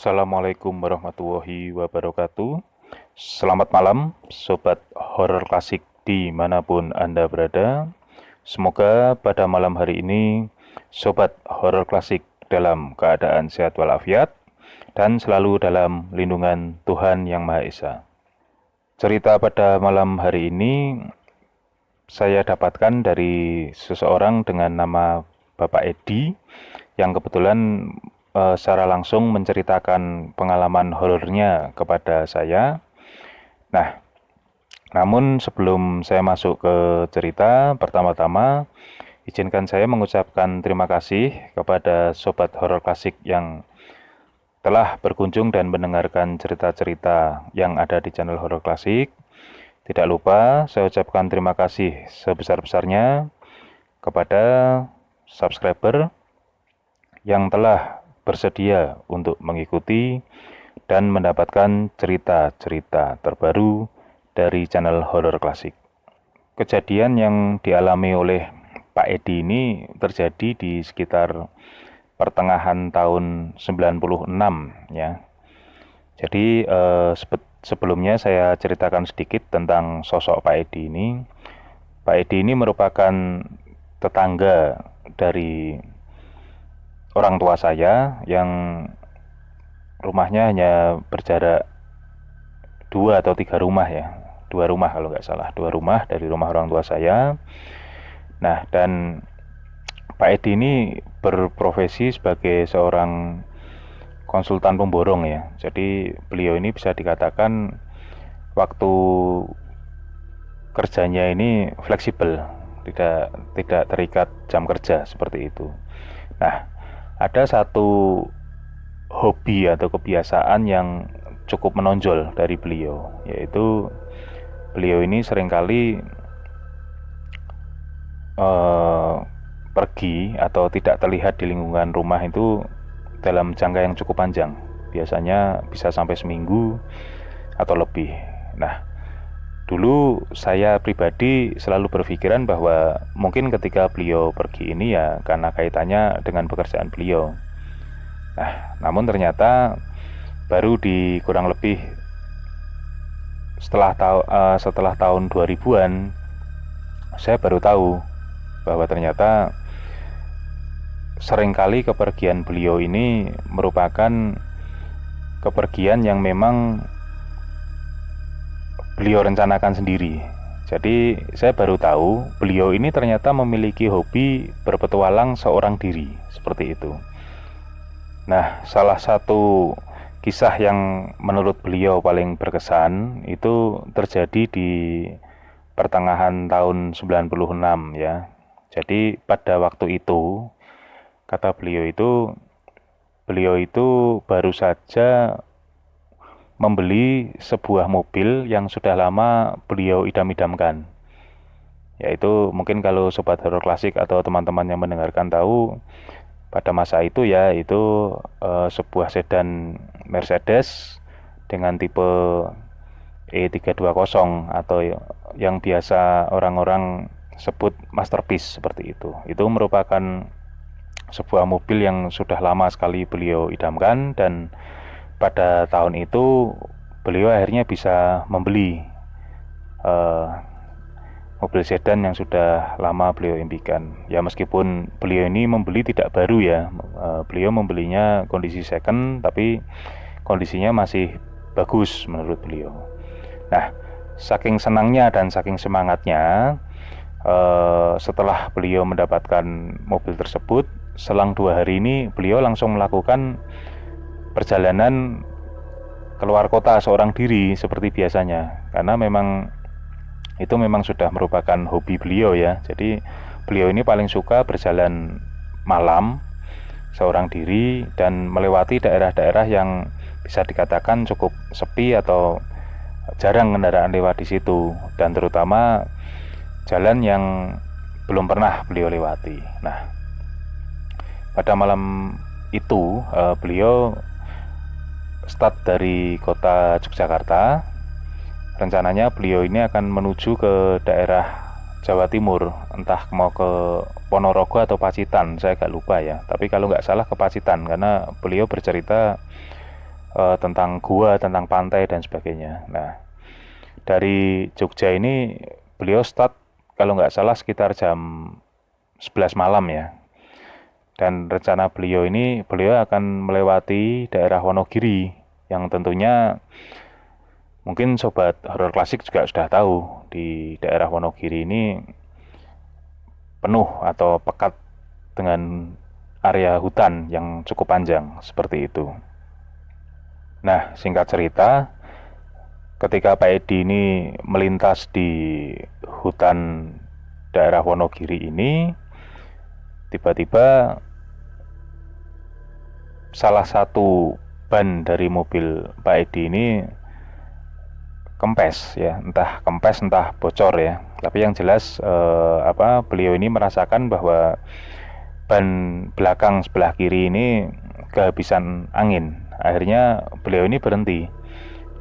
Assalamualaikum warahmatullahi wabarakatuh. Selamat malam, Sobat Horor Klasik dimanapun Anda berada. Semoga pada malam hari ini, Sobat Horor Klasik dalam keadaan sehat walafiat dan selalu dalam lindungan Tuhan Yang Maha Esa. Cerita pada malam hari ini saya dapatkan dari seseorang dengan nama Bapak Edi yang kebetulan secara langsung menceritakan pengalaman horornya kepada saya. Nah, namun sebelum saya masuk ke cerita, pertama-tama izinkan saya mengucapkan terima kasih kepada Sobat Horor Klasik yang telah berkunjung dan mendengarkan cerita-cerita yang ada di channel Horor Klasik. Tidak lupa saya ucapkan terima kasih sebesar-besarnya kepada subscriber yang telah bersedia untuk mengikuti dan mendapatkan cerita-cerita terbaru dari channel Horor Klasik. Kejadian yang dialami oleh Pak Edi ini terjadi di sekitar pertengahan tahun 96 ya. Jadi sebelumnya saya ceritakan sedikit tentang sosok Pak Edi ini. Pak Edi ini merupakan tetangga dari orang tua saya yang rumahnya hanya berjarak 2 atau 3 rumah ya. 2 rumah kalau nggak salah, 2 rumah dari rumah orang tua saya. Nah, dan Pak Edi ini berprofesi sebagai seorang konsultan pemborong ya. Jadi beliau ini bisa dikatakan waktu kerjanya ini fleksibel, tidak terikat jam kerja seperti itu. Nah, ada satu hobi atau kebiasaan yang cukup menonjol dari beliau, yaitu beliau ini seringkali pergi atau tidak terlihat di lingkungan rumah itu dalam jangka yang cukup panjang. Biasanya bisa sampai seminggu atau lebih. Nah, dulu saya pribadi selalu berpikiran bahwa mungkin ketika beliau pergi ini ya karena kaitannya dengan pekerjaan beliau. Nah, namun ternyata baru di kurang lebih setelah tahun 2000-an saya baru tahu bahwa ternyata seringkali kepergian beliau ini merupakan kepergian yang memang beliau rencanakan sendiri. Jadi saya baru tahu beliau ini ternyata memiliki hobi berpetualang seorang diri, seperti itu. Nah, salah satu kisah yang menurut beliau paling berkesan itu terjadi di pertengahan tahun 96 ya. Jadi pada waktu itu, kata beliau itu baru saja membeli sebuah mobil yang sudah lama beliau idam-idamkan. Yaitu mungkin kalau Sobat Horor Klasik atau teman-teman yang mendengarkan tahu, pada masa itu ya itu sebuah sedan Mercedes dengan tipe E320 atau yang biasa orang-orang sebut masterpiece seperti itu. Itu merupakan sebuah mobil yang sudah lama sekali beliau idamkan, dan pada tahun itu beliau akhirnya bisa membeli mobil sedan yang sudah lama beliau impikan. Ya meskipun beliau ini membeli tidak baru ya, beliau membelinya kondisi second tapi kondisinya masih bagus menurut beliau. Nah, saking senangnya dan saking semangatnya, setelah beliau mendapatkan mobil tersebut, selang 2 hari ini beliau langsung melakukan perjalanan keluar kota seorang diri seperti biasanya, karena memang itu memang sudah merupakan hobi beliau ya. Jadi beliau ini paling suka berjalan malam seorang diri dan melewati daerah-daerah yang bisa dikatakan cukup sepi atau jarang kendaraan lewat di situ, dan terutama jalan yang belum pernah beliau lewati. Nah, pada malam itu beliau start dari kota Yogyakarta. Rencananya beliau ini akan menuju ke daerah Jawa Timur, entah mau ke Ponorogo atau Pacitan, saya agak lupa ya. Tapi kalau nggak salah ke Pacitan, karena beliau bercerita tentang gua, tentang pantai dan sebagainya. Nah, dari Jogja ini beliau start kalau nggak salah sekitar jam 11 malam ya. Dan rencana beliau akan melewati daerah Wonogiri yang tentunya mungkin sobat horor klasik juga sudah tahu di daerah Wonogiri ini penuh atau pekat dengan area hutan yang cukup panjang seperti itu. Nah, singkat cerita, ketika Pak Edi ini melintas di hutan daerah Wonogiri ini, tiba-tiba salah satu ban dari mobil Pak Edi ini kempes ya, entah kempes entah bocor ya. Tapi yang jelas beliau ini merasakan bahwa ban belakang sebelah kiri ini kehabisan angin. Akhirnya beliau ini berhenti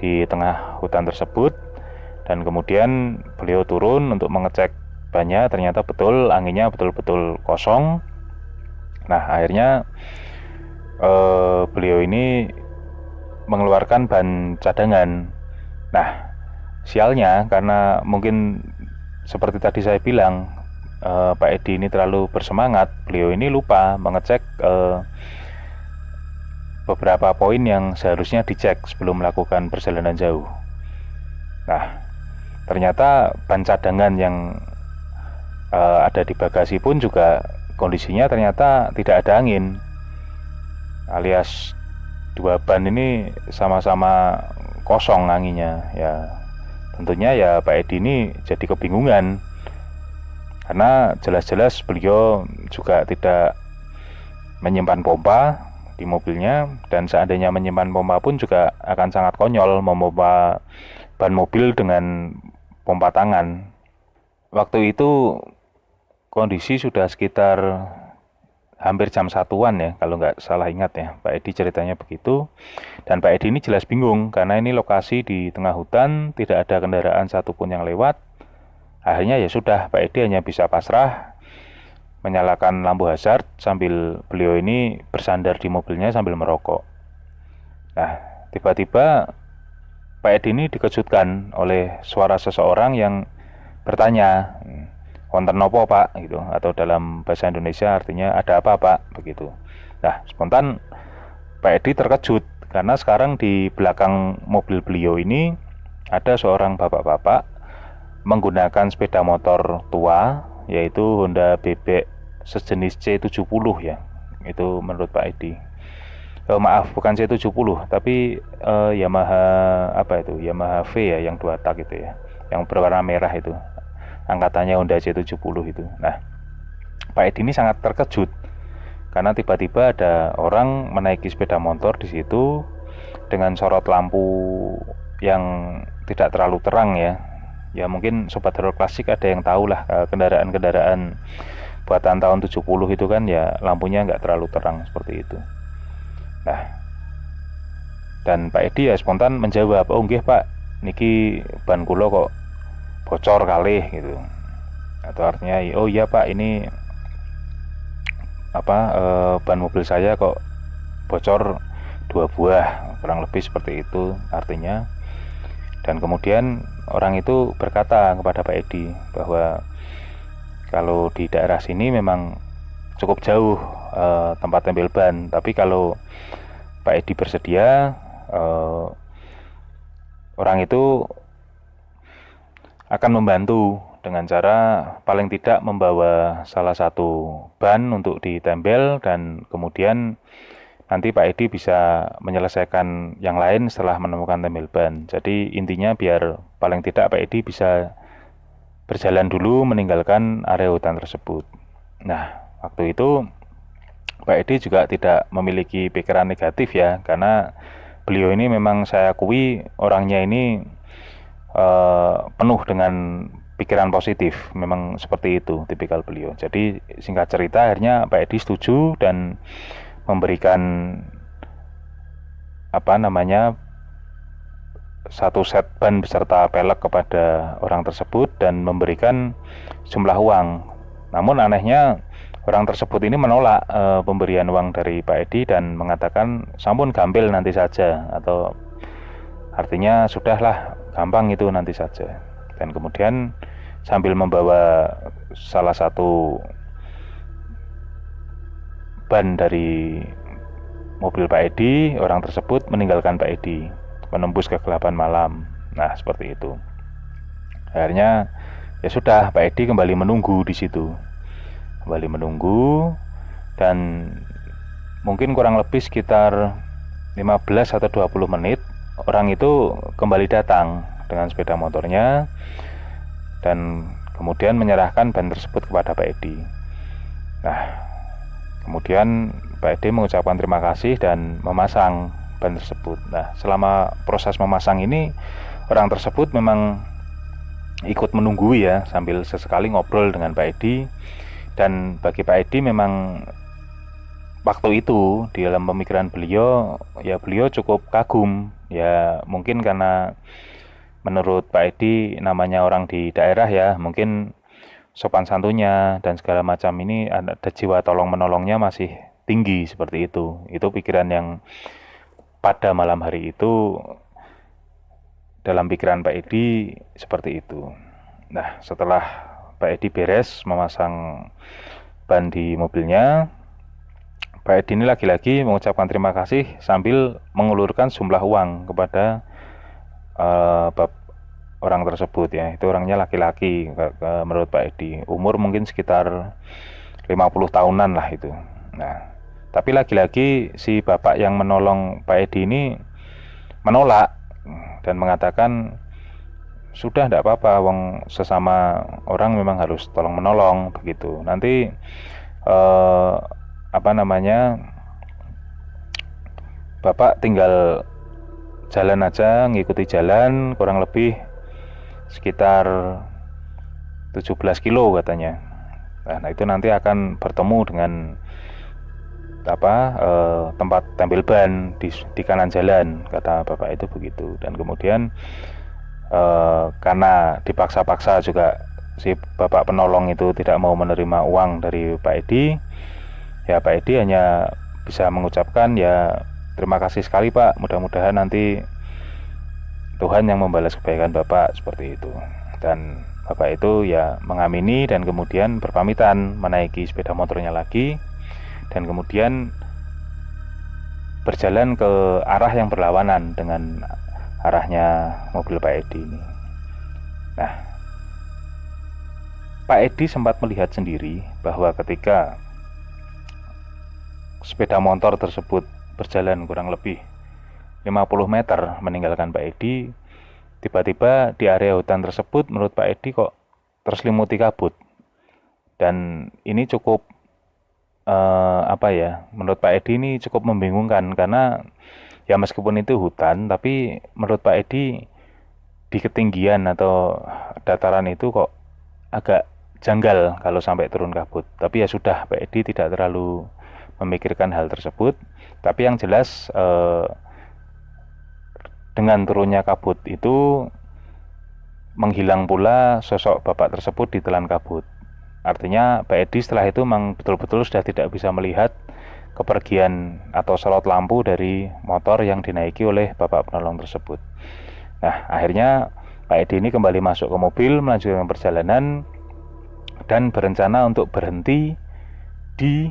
di tengah hutan tersebut dan kemudian beliau turun untuk mengecek bannya. Ternyata betul anginnya betul-betul kosong. Nah, akhirnya beliau ini mengeluarkan ban cadangan. Nah, sialnya karena mungkin seperti tadi saya bilang, Pak Edi ini terlalu bersemangat, beliau ini lupa mengecek beberapa poin yang seharusnya dicek sebelum melakukan perjalanan jauh. Nah, ternyata ban cadangan yang ada di bagasi pun juga kondisinya ternyata tidak ada angin, alias dua ban ini sama-sama kosong anginnya. Ya tentunya ya Pak Edi ini jadi kebingungan karena jelas-jelas beliau juga tidak menyimpan pompa di mobilnya, dan seandainya menyimpan pompa pun juga akan sangat konyol memompa ban mobil dengan pompa tangan. Waktu itu kondisi sudah sekitar hampir jam 1-an ya, kalau nggak salah ingat ya, Pak Edi ceritanya begitu. Dan Pak Edi ini jelas bingung, karena ini lokasi di tengah hutan, tidak ada kendaraan satupun yang lewat. Akhirnya ya sudah, Pak Edi hanya bisa pasrah, menyalakan lampu hazard sambil beliau ini bersandar di mobilnya sambil merokok. Nah, tiba-tiba Pak Edi ini dikejutkan oleh suara seseorang yang bertanya, "Wonten nopo Pak?" gitu, atau dalam bahasa Indonesia artinya ada apa Pak, begitu. Nah, spontan Pak Edi terkejut karena sekarang di belakang mobil beliau ini ada seorang bapak-bapak menggunakan sepeda motor tua, yaitu Honda Bebek sejenis C70 ya. Itu menurut Pak Edi. Maaf, bukan C70, tapi Yamaha V ya, yang 2 tak itu ya, yang berwarna merah itu. Angkatannya Honda C70 itu. Nah, Pak Edi ini sangat terkejut karena tiba-tiba ada orang menaiki sepeda motor di situ dengan sorot lampu yang tidak terlalu terang ya. Ya mungkin sobat horor klasik ada yang tahu lah, kendaraan-kendaraan buatan tahun 70 itu kan ya lampunya nggak terlalu terang seperti itu. Nah, dan Pak Edi ya spontan menjawab, "Oh nggih Pak, niki ban kula kok bocor kalih," gitu. Atau artinya, "Oh iya Pak, ini ban mobil saya kok bocor 2 buah," kurang lebih seperti itu artinya. Dan kemudian orang itu berkata kepada Pak Edi bahwa kalau di daerah sini memang cukup jauh tempat tempel ban, tapi kalau Pak Edi bersedia, orang itu akan membantu dengan cara paling tidak membawa salah satu ban untuk ditempel, dan kemudian nanti Pak Edi bisa menyelesaikan yang lain setelah menemukan tempel ban. Jadi intinya biar paling tidak Pak Edi bisa berjalan dulu meninggalkan area hutan tersebut. Nah, waktu itu Pak Edi juga tidak memiliki pikiran negatif ya, karena beliau ini memang saya akui orangnya ini penuh dengan pikiran positif, memang seperti itu tipikal beliau. Jadi singkat cerita akhirnya Pak Edi setuju dan memberikan satu set ban beserta pelek kepada orang tersebut dan memberikan jumlah uang. Namun anehnya orang tersebut ini menolak pemberian uang dari Pak Edi dan mengatakan sampun gampil nanti saja, atau artinya sudahlah gampang itu nanti saja. Dan kemudian sambil membawa salah satu ban dari mobil Pak Edi, orang tersebut meninggalkan Pak Edi, menembus kegelapan malam. Nah, seperti itu. Akhirnya ya sudah, Pak Edi kembali menunggu di situ. Kembali menunggu, dan mungkin kurang lebih sekitar 15 atau 20 menit orang itu kembali datang dengan sepeda motornya dan kemudian menyerahkan ban tersebut kepada Pak Edi. Nah, kemudian Pak Edi mengucapkan terima kasih dan memasang ban tersebut. Nah, selama proses memasang ini orang tersebut memang ikut menunggu ya, sambil sesekali ngobrol dengan Pak Edi. Dan bagi Pak Edi memang waktu itu di dalam pemikiran beliau, ya beliau cukup kagum. Ya mungkin karena menurut Pak Edi namanya orang di daerah ya, mungkin sopan santunnya dan segala macam ini ada jiwa tolong menolongnya masih tinggi seperti itu. Itu pikiran yang pada malam hari itu dalam pikiran Pak Edi seperti itu. Nah, setelah Pak Edi beres memasang ban di mobilnya, Pak Edi ini lagi-lagi mengucapkan terima kasih sambil mengulurkan sejumlah uang kepada orang tersebut ya. Itu orangnya laki-laki menurut Pak Edi. Umur mungkin sekitar 50 tahunan lah itu. Nah, tapi lagi-lagi si bapak yang menolong Pak Edi ini menolak dan mengatakan sudah tidak apa-apa, wong sesama orang memang harus tolong menolong begitu. Nanti bapak tinggal jalan aja, ngikuti jalan kurang lebih sekitar 17 kilo katanya. Nah, itu nanti akan bertemu dengan tempat tempel ban di kanan jalan, kata bapak itu begitu. Dan kemudian karena dipaksa-paksa juga si bapak penolong itu tidak mau menerima uang dari Pak Edi, ya Pak Edi hanya bisa mengucapkan ya terima kasih sekali Pak, mudah-mudahan nanti Tuhan yang membalas kebaikan bapak, seperti itu. Dan bapak itu ya mengamini dan kemudian berpamitan menaiki sepeda motornya lagi dan kemudian berjalan ke arah yang berlawanan dengan arahnya mobil Pak Edi ini. Nah, Pak Edi sempat melihat sendiri bahwa ketika sepeda motor tersebut berjalan kurang lebih 50 meter meninggalkan Pak Edi, tiba-tiba di area hutan tersebut menurut Pak Edi kok terselimuti kabut. Dan ini cukup menurut Pak Edi ini cukup membingungkan karena ya meskipun itu hutan, tapi menurut Pak Edi di ketinggian atau dataran itu kok agak janggal kalau sampai turun kabut. Tapi ya sudah, Pak Edi tidak terlalu memikirkan hal tersebut. Tapi yang jelas dengan turunnya kabut itu menghilang pula sosok bapak tersebut di telan kabut. Artinya Pak Edi setelah itu memang betul-betul sudah tidak bisa melihat kepergian atau sorot lampu dari motor yang dinaiki oleh bapak penolong tersebut. Nah, akhirnya Pak Edi ini kembali masuk ke mobil, melanjutkan perjalanan dan berencana untuk berhenti di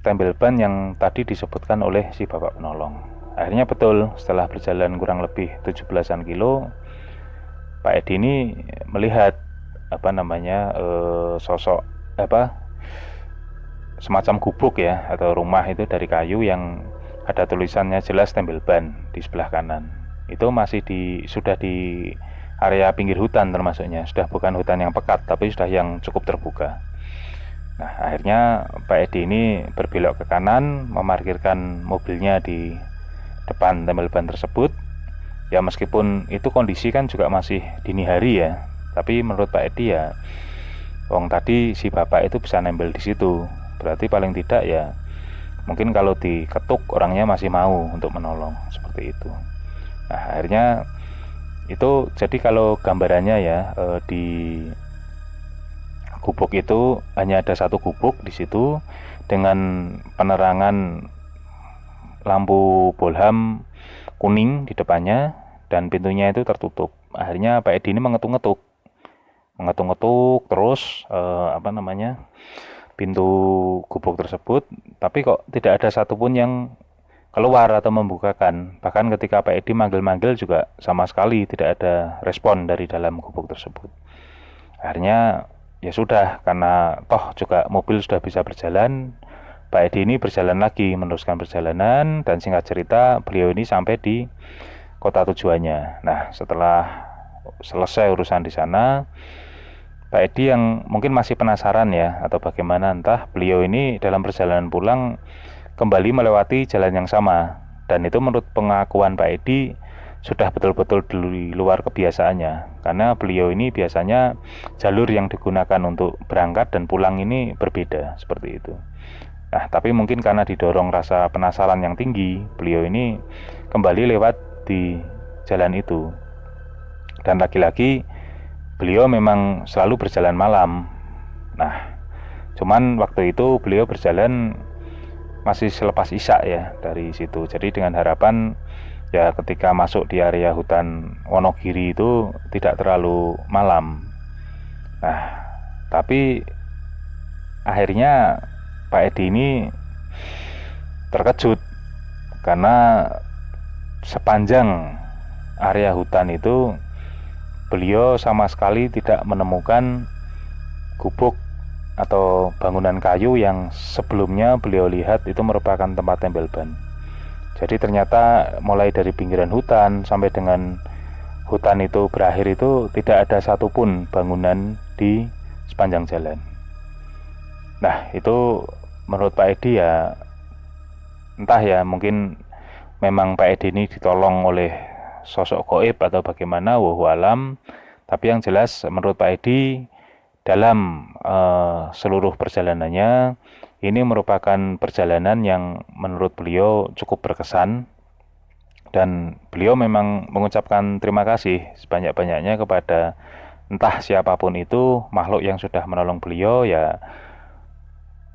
tempel ban yang tadi disebutkan oleh si bapak penolong. Akhirnya betul, setelah berjalan kurang lebih 17-an kilo, Pak Edi ini melihat sosok semacam gubuk ya, atau rumah itu dari kayu yang ada tulisannya jelas tempel ban di sebelah kanan. Itu masih sudah di area pinggir hutan termasuknya, sudah bukan hutan yang pekat tapi sudah yang cukup terbuka. Nah, akhirnya Pak Edi ini berbelok ke kanan, memarkirkan mobilnya di depan tempel ban tersebut. Ya meskipun itu kondisi kan juga masih dini hari ya, tapi menurut Pak Edi ya wong tadi si bapak itu bisa nempel di situ, berarti paling tidak ya mungkin kalau diketuk orangnya masih mau untuk menolong, seperti itu. Nah, akhirnya itu jadi kalau gambarannya ya di gubuk itu hanya ada satu gubuk di situ dengan penerangan lampu bolham kuning di depannya dan pintunya itu tertutup. Akhirnya Pak Edi ini mengetuk-ngetuk terus pintu gubuk tersebut, tapi kok tidak ada satupun yang keluar atau membukakan. Bahkan ketika Pak Edi manggil-manggil juga sama sekali tidak ada respon dari dalam gubuk tersebut. Akhirnya ya sudah, karena toh juga mobil sudah bisa berjalan, Pak Edi ini berjalan lagi, meneruskan perjalanan, dan singkat cerita beliau ini sampai di kota tujuannya. Nah, setelah selesai urusan di sana, Pak Edi yang mungkin masih penasaran ya, atau bagaimana entah, beliau ini dalam perjalanan pulang kembali melewati jalan yang sama. Dan itu menurut pengakuan Pak Edi sudah betul-betul di luar kebiasaannya. Karena beliau ini biasanya jalur yang digunakan untuk berangkat dan pulang ini berbeda, seperti itu. Nah, tapi mungkin karena didorong rasa penasaran yang tinggi, beliau ini kembali lewat di jalan itu. Dan lagi-lagi beliau memang selalu berjalan malam. Nah, cuman waktu itu beliau berjalan masih selepas isya ya dari situ. Jadi dengan harapan ya ketika masuk di area hutan Wonogiri itu tidak terlalu malam. Nah, tapi akhirnya Pak Edi ini terkejut karena sepanjang area hutan itu beliau sama sekali tidak menemukan gubuk atau bangunan kayu yang sebelumnya beliau lihat itu merupakan tempat tembel ban. Jadi ternyata mulai dari pinggiran hutan sampai dengan hutan itu berakhir itu tidak ada satupun bangunan di sepanjang jalan. Nah, itu menurut Pak Edi ya entah ya, mungkin memang Pak Edi ini ditolong oleh sosok gaib atau bagaimana, wallahu alam. Tapi yang jelas menurut Pak Edi dalam seluruh perjalanannya ini merupakan perjalanan yang menurut beliau cukup berkesan, dan beliau memang mengucapkan terima kasih sebanyak-banyaknya kepada entah siapapun itu makhluk yang sudah menolong beliau. Ya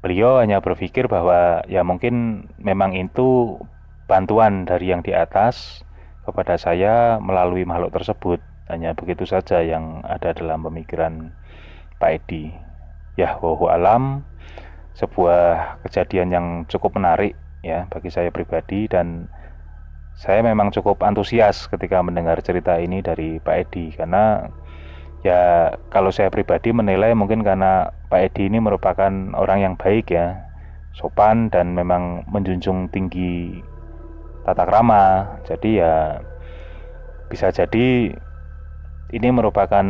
beliau hanya berpikir bahwa ya mungkin memang itu bantuan dari yang di atas kepada saya melalui makhluk tersebut. Hanya begitu saja yang ada dalam pemikiran Pak Edi. Ya, wallahu alam, sebuah kejadian yang cukup menarik ya bagi saya pribadi, dan saya memang cukup antusias ketika mendengar cerita ini dari Pak Edi, karena ya kalau saya pribadi menilai mungkin karena Pak Edi ini merupakan orang yang baik ya, sopan dan memang menjunjung tinggi tata krama. Jadi ya bisa jadi ini merupakan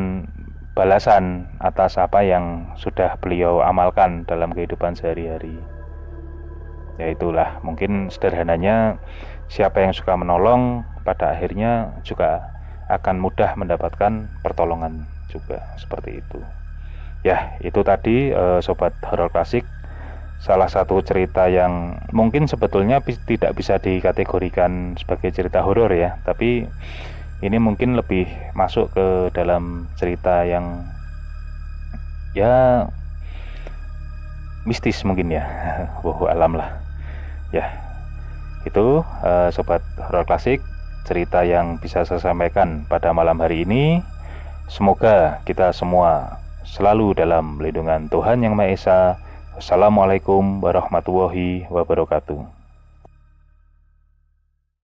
balasan atas apa yang sudah beliau amalkan dalam kehidupan sehari-hari. Ya itulah mungkin sederhananya, siapa yang suka menolong pada akhirnya juga akan mudah mendapatkan pertolongan juga, seperti itu. Ya, itu tadi Sobat Horor Klasik, salah satu cerita yang mungkin sebetulnya tidak bisa dikategorikan sebagai cerita horor ya, tapi ini mungkin lebih masuk ke dalam cerita yang ya mistis mungkin ya. Wallahu alam lah ya. Itu Sobat Horor Klasik, cerita yang bisa saya sampaikan pada malam hari ini. Semoga kita semua selalu dalam lindungan Tuhan Yang Maha Esa. Wassalamualaikum warahmatullahi wabarakatuh.